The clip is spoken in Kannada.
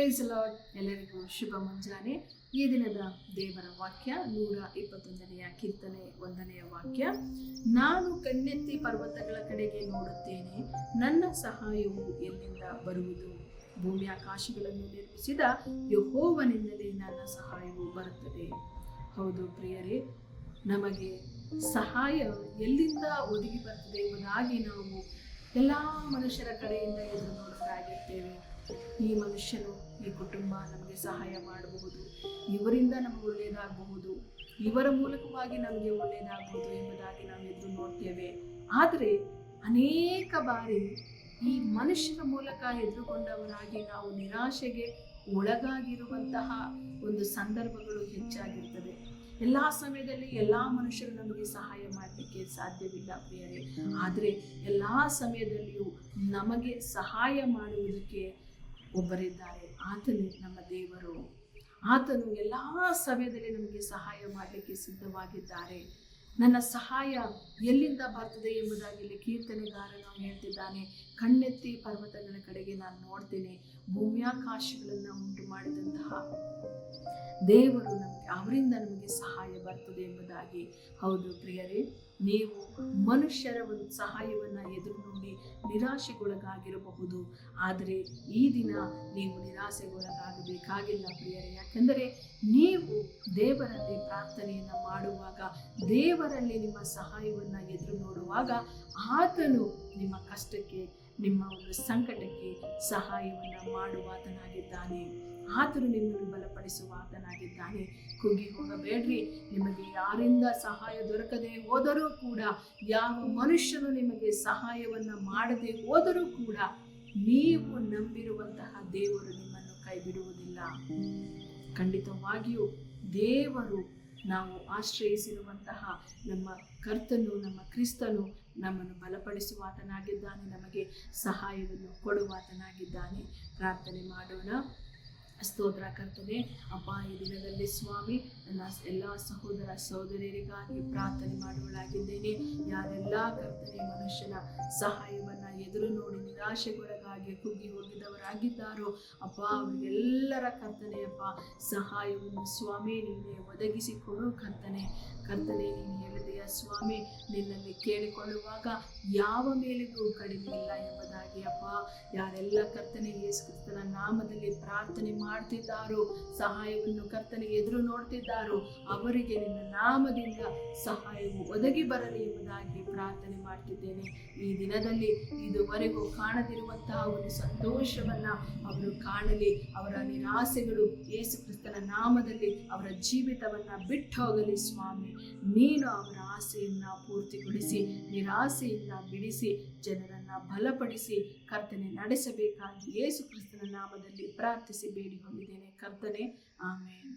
Price lord. ಎಲ್ಲರಿಗೂ ಶುಭ ಮುಂಜಾನೆ. ಈ ದಿನದ ದೇವರ ವಾಕ್ಯ 121ನೆಯ ಕೀರ್ತನೆ 1ನೆಯ ವಾಕ್ಯ. ನಾನು ಕಣ್ಣೆತ್ತಿ ಪರ್ವತಗಳ ಕಡೆಗೆ ನೋಡುತ್ತೇನೆ, ನನ್ನ ಸಹಾಯವು ಎಲ್ಲಿಂದ ಬರುವುದು? ಭೂಮಿ ಆಕಾಶಗಳನ್ನು ನಿರ್ಮಿಸಿದ ಯೆಹೋವನಿಂದಲೇ ನನ್ನ ಸಹಾಯವು ಬರುತ್ತದೆ. ಹೌದು ಪ್ರಿಯರೇ, ನಮಗೆ ಸಹಾಯ ಎಲ್ಲಿಂದ ಒದಗಿ ಬರ್ತದೆ ಎಂಬುದಾಗಿ ನಾವು ಎಲ್ಲ ಮನುಷ್ಯರ ಕಡೆಯಿಂದ ಎದುರು ನೋಡೋರಾಗಿರ್ತೇವೆ. ಈ ಮನುಷ್ಯನು, ಈ ಕುಟುಂಬ ನಮಗೆ ಸಹಾಯ ಮಾಡಬಹುದು, ಇವರಿಂದ ನಮಗೆ ಒಳ್ಳೆಯದಾಗಬಹುದು, ಇವರ ಮೂಲಕವಾಗಿ ನಮಗೆ ಒಳ್ಳೆಯದಾಗಬಹುದು ಎಂಬುದಾಗಿ ನಾವು ಎದುರು ನೋಡ್ತೇವೆ. ಆದರೆ ಅನೇಕ ಬಾರಿ ಈ ಮನುಷ್ಯರ ಮೂಲಕ ಎದುರುಗೊಂಡವರಾಗಿ ನಾವು ನಿರಾಶೆಗೆ ಒಳಗಾಗಿರುವಂತಹ ಒಂದು ಸಂದರ್ಭಗಳು ಹೆಚ್ಚಾಗಿರ್ತದೆ. ಎಲ್ಲ ಸಮಯದಲ್ಲಿ ಎಲ್ಲ ಮನುಷ್ಯರು ನಮಗೆ ಸಹಾಯ ಮಾಡಲಿಕ್ಕೆ ಸಾಧ್ಯವಿಲ್ಲ ಪ್ರಿಯರೇ. ಆದರೆ ಎಲ್ಲ ಸಮಯದಲ್ಲಿಯೂ ನಮಗೆ ಸಹಾಯ ಮಾಡುವುದಕ್ಕೆ ಒಬ್ಬರಿದ್ದಾರೆ, ಆತನು ನಮ್ಮ ದೇವರು. ಆತನು ಎಲ್ಲ ಸಮಯದಲ್ಲಿ ನಮಗೆ ಸಹಾಯ ಮಾಡಲಿಕ್ಕೆ ಸಿದ್ಧವಾಗಿದ್ದಾರೆ. ನನ್ನ ಸಹಾಯ ಎಲ್ಲಿಂದ ಬರ್ತದೆ ಎಂಬುದಾಗಿ ಇಲ್ಲಿ ಕೀರ್ತನೆಗಾರನು ಹೇಳ್ತಿದ್ದಾನೆ. ಕಣ್ಣೆತ್ತಿ ಪರ್ವತಗಳ ಕಡೆಗೆ ನಾನು ನೋಡ್ತೇನೆ, ಭೂಮ್ಯಾಕಾಶಗಳನ್ನು ಉಂಟು ಮಾಡಿದಂತಹ ದೇವರು ನಮಗೆ, ಅವರಿಂದ ನಮಗೆ ಸಹಾಯ ಬರ್ತದೆ ಎಂಬುದಾಗಿ. ಹೌದು ಪ್ರಿಯರೇ, ನೀವು ಮನುಷ್ಯರ ಒಂದು ಸಹಾಯವನ್ನು ಎದುರು ನೋಡಿ ನಿರಾಶೆಗೊಳಗಾಗಿರಬಹುದು. ಆದರೆ ಈ ದಿನ ನೀವು ನಿರಾಶೆಗೊಳಗಾಗಬೇಕಾಗಿಲ್ಲ ಪ್ರಿಯರೇ. ಯಾಕೆಂದರೆ ನೀವು ದೇವರಲ್ಲಿ ಪ್ರಾರ್ಥನೆಯನ್ನು ಮಾಡುವಾಗ, ದೇವರಲ್ಲಿ ನಿಮ್ಮ ಸಹಾಯವನ್ನು ಎದುರು ನೋಡುವಾಗ, ಆತನು ನಿಮ್ಮ ಕಷ್ಟಕ್ಕೆ, ನಿಮ್ಮ ಒಂದು ಸಂಕಟಕ್ಕೆ ಸಹಾಯವನ್ನು ಮಾಡುವಾತನಾಗಿದ್ದಾನೆ. ಆತನು ನಿಮ್ಮನ್ನು ಬಲಪಡಿಸುವ ಆತನಾಗಿದ್ದಾನೆ. ಕುಗ್ಗಿ ಹೋಗಬೇಡ್ರಿ. ನಿಮಗೆ ಯಾರಿಂದ ಸಹಾಯ ದೊರಕದೆ ಹೋದರೂ ಕೂಡ, ಯಾವ ಮನುಷ್ಯನು ನಿಮಗೆ ಸಹಾಯವನ್ನು ಮಾಡದೆ ಹೋದರೂ ಕೂಡ, ನೀವು ನಂಬಿರುವಂತಹ ದೇವರು ನಿಮ್ಮನ್ನು ಕೈ ಬಿಡುವುದಿಲ್ಲ. ಖಂಡಿತವಾಗಿಯೂ ದೇವರು, ನಾವು ಆಶ್ರಯಿಸಿರುವಂತಹ ನಮ್ಮ ಕರ್ತನು, ನಮ್ಮ ಕ್ರಿಸ್ತನು ನಮ್ಮನ್ನು ಬಲಪಡಿಸುವಾತನಾಗಿದ್ದಾನೆ, ನಮಗೆ ಸಹಾಯವನ್ನು ಕೊಡುವಾತನಾಗಿದ್ದಾನೆ. ಪ್ರಾರ್ಥನೆ ಮಾಡೋಣ. ಸ್ತೋತ್ರ ಕರ್ತನೆ, ಅಪ್ಪ, ಈ ದಿನದಲ್ಲಿ ಸ್ವಾಮಿ, ನನ್ನ ಎಲ್ಲ ಸಹೋದರ ಸಹೋದರಿಯರಿಗಾಗಿ ಪ್ರಾರ್ಥನೆ ಮಾಡುವಳಾಗಿದ್ದೇನೆ. ಯಾರೆಲ್ಲ ಕರ್ತನೆ ಮನುಷ್ಯನ ಸಹಾಯವನ್ನು ಎದುರು ನೋಡಿ ನಿರಾಶೆಗೊಳಗಾಗಿ ಕುಗ್ಗಿ ಹೋಗಿದ್ದವರಾಗಿದ್ದಾರೋ ಅಪ್ಪ, ಅವರಿಗೆಲ್ಲರ ಕರ್ತನೆ ಅಪ್ಪ ಸಹಾಯವನ್ನು ಸ್ವಾಮಿ ನೀನೇ ಒದಗಿಸಿಕೊಡು ಕರ್ತನೆ. ಕರ್ತನೆ, ನೀನು ಹೇಳಿದೆಯ ಸ್ವಾಮಿ, ನಿನ್ನಲ್ಲಿ ಕೇಳಿಕೊಳ್ಳುವಾಗ ಯಾವ ಮೇಲಿಗೂ ಕಡಿಮೆ ಇಲ್ಲ ಎಂಬುದಾಗಿ ಅಪ್ಪ, ಯಾರೆಲ್ಲ ಕರ್ತನೆ ಯೇಸು ಕ್ರಿಸ್ತನ ನಾಮದಲ್ಲಿ ಪ್ರಾರ್ಥನೆ ಮಾಡ್ತಿದ್ದಾರೋ, ಸಹಾಯವನ್ನು ಕರ್ತನಿಗೆ ಎದುರು ನೋಡ್ತಿದ್ದಾರೋ, ಅವರಿಗೆ ನಿನ್ನ ನಾಮದಿಂದ ಸಹಾಯವು ಒದಗಿ ಬರಲಿ ಎಂಬುದಾಗಿ ಪ್ರಾರ್ಥನೆ ಮಾಡ್ತಿದ್ದೇನೆ. ಈ ದಿನದಲ್ಲಿ ಇದುವರೆಗೂ ಕಾಣದಿರುವಂತಹ ಒಂದು ಸಂತೋಷವನ್ನ ಅವರು ಕಾಣಲಿ. ಅವರ ನಿರಾಸೆಗಳು ಯೇಸು ಕ್ರಿಸ್ತನ ನಾಮದಲ್ಲಿ ಅವರ ಜೀವಿತವನ್ನ ಬಿಟ್ಟು ಹೋಗಲಿ ಸ್ವಾಮಿ. ನೀನು ಅವರ ಆಸೆಯನ್ನ ಪೂರ್ತಿಗೊಳಿಸಿ, ನಿರಾಸೆಯಿಂದ ಬಿಡಿಸಿ, ಜನರನ್ನ ಬಲಪಡಿಸಿ ಕರ್ತನೆ ನಡೆಸಬೇಕಾಗಿ ಯೇಸು ಕ್ರಿಸ್ತನ ನಾಮದಲ್ಲಿ ಪ್ರಾರ್ಥಿಸಿ ಬೇಡಿಕೊಂಡಿದ್ದೇನೆ ಕರ್ತನೆ. ಆಮೇನ್.